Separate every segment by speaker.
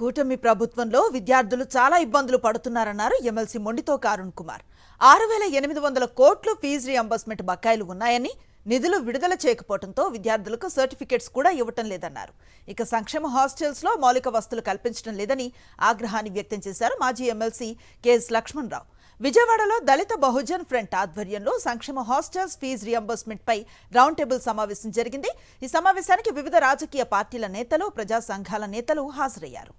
Speaker 1: కూటమి ప్రభుత్వంలో విద్యార్థులు చాలా ఇబ్బందులు పడుతున్నారన్నారు ఎమ్మెల్సీ మొండితోక అరుణ్ కుమార్. 6,800 కోట్లు ఫీజు రీయింబర్స్మెంట్ బకాయిలు ఉన్నాయని, నిధులు విడుదల చేయకపోవడంతో విద్యార్థులకు సర్టిఫికెట్స్ కూడా ఇవ్వటం లేదన్నారు. ఇక సంక్షేమ హాస్టల్స్ లో మౌలిక వసతులు కల్పించడం లేదని ఆగ్రహాన్ని వ్యక్తం చేశారు మాజీ ఎమ్మెల్సీ కెఎస్ లక్ష్మణ్ రావు. విజయవాడలో దళిత బహుజన్ ఫ్రంట్ ఆధ్వర్యంలో సంక్షేమ హాస్టల్స్ ఫీజు రీయింబర్స్మెంట్ పై రౌండ్ టేబుల్ సమావేశం జరిగింది. ఈ సమావేశానికి వివిధ రాజకీయ పార్టీల నేతలు, ప్రజా సంఘాల నేతలు హాజరయ్యారు.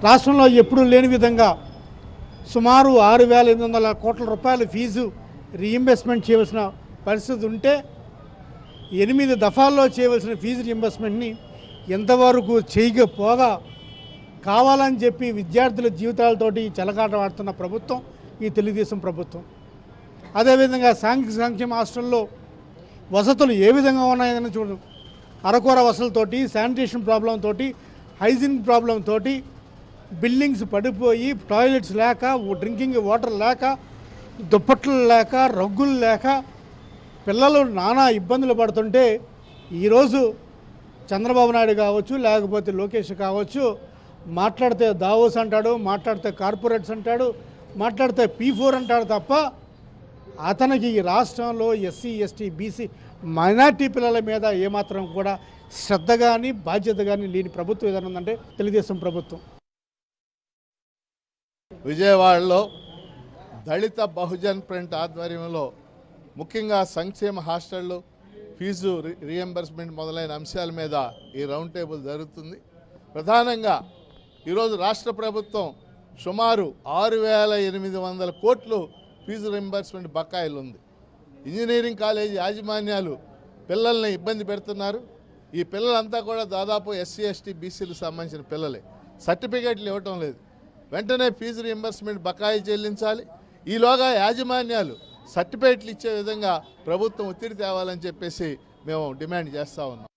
Speaker 2: రాష్ట్రంలో ఎప్పుడూ లేని విధంగా సుమారు 6,800 కోట్ల రూపాయల ఫీజు రీయింబర్స్మెంట్ చేయవలసిన పరిస్థితి ఉంటే 8 దఫాల్లో చేయవలసిన ఫీజు రీయింబర్స్మెంట్ని ఎంతవరకు చేయకపోగా కావాలని చెప్పి విద్యార్థుల జీవితాలతోటి చెలగాటమాడుతున్న ప్రభుత్వం ఈ తెలుగుదేశం ప్రభుత్వం. అదేవిధంగా సాంఘిక సంక్షేమ హాస్టల్లో వసతులు ఏ విధంగా ఉన్నాయని చూడు, అరకొర వసతులతోటి, శానిటేషన్ ప్రాబ్లంతో, హైజీన్ ప్రాబ్లంతో, బిల్డింగ్స్ పడిపోయి, టాయిలెట్స్ లేక, డ్రింకింగ్ వాటర్ లేక, దుప్పట్లు లేక, రగ్గులు లేక పిల్లలు నానా ఇబ్బందులు పడుతుంటే ఈరోజు చంద్రబాబు నాయుడు కావచ్చు, లేకపోతే లోకేష్ కావచ్చు, మాట్లాడితే దావోస్ అంటాడు, మాట్లాడితే కార్పొరేట్స్ అంటాడు, మాట్లాడితే P4 అంటాడు తప్ప అతనికి ఈ రాష్ట్రంలో ఎస్సీ, ఎస్టీ, బీసీ మైనార్టీ పిల్లల మీద ఏమాత్రం కూడా శ్రద్ధ కానీ బాధ్యత కానీ లేని ప్రభుత్వం ఏదైనా ఉందంటే తెలుగుదేశం ప్రభుత్వం.
Speaker 3: విజయవాడలో దళిత బహుజన్ ఫ్రంట్ ఆధ్వర్యంలో ముఖ్యంగా సంక్షేమ హాస్టళ్ళు, ఫీజు రీయింబర్స్మెంట్ మొదలైన అంశాల మీద ఈ రౌండ్ టేబుల్ జరుగుతుంది. ప్రధానంగా ఈరోజు రాష్ట్ర ప్రభుత్వం సుమారు 6,800 కోట్లు ఫీజు రీయింబర్స్మెంట్ బకాయిలు ఉంది. ఇంజనీరింగ్ కాలేజీ యాజమాన్యాలు పిల్లల్ని ఇబ్బంది పెడుతున్నారు. ఈ పిల్లలంతా కూడా దాదాపు ఎస్సీ, ఎస్టీ, బీసీలకు సంబంధించిన పిల్లలే. సర్టిఫికేట్లు ఇవ్వటం లేదు. వెంటనే ఫీజు రీయింబర్స్మెంట్ బకాయి చెల్లించాలి. ఈలోగా యాజమాన్యాలు సర్టిఫికేట్లు ఇచ్చే విధంగా ప్రభుత్వం ఒత్తిడి తేవాలని చెప్పేసి మేము డిమాండ్ చేస్తూ ఉన్నాం.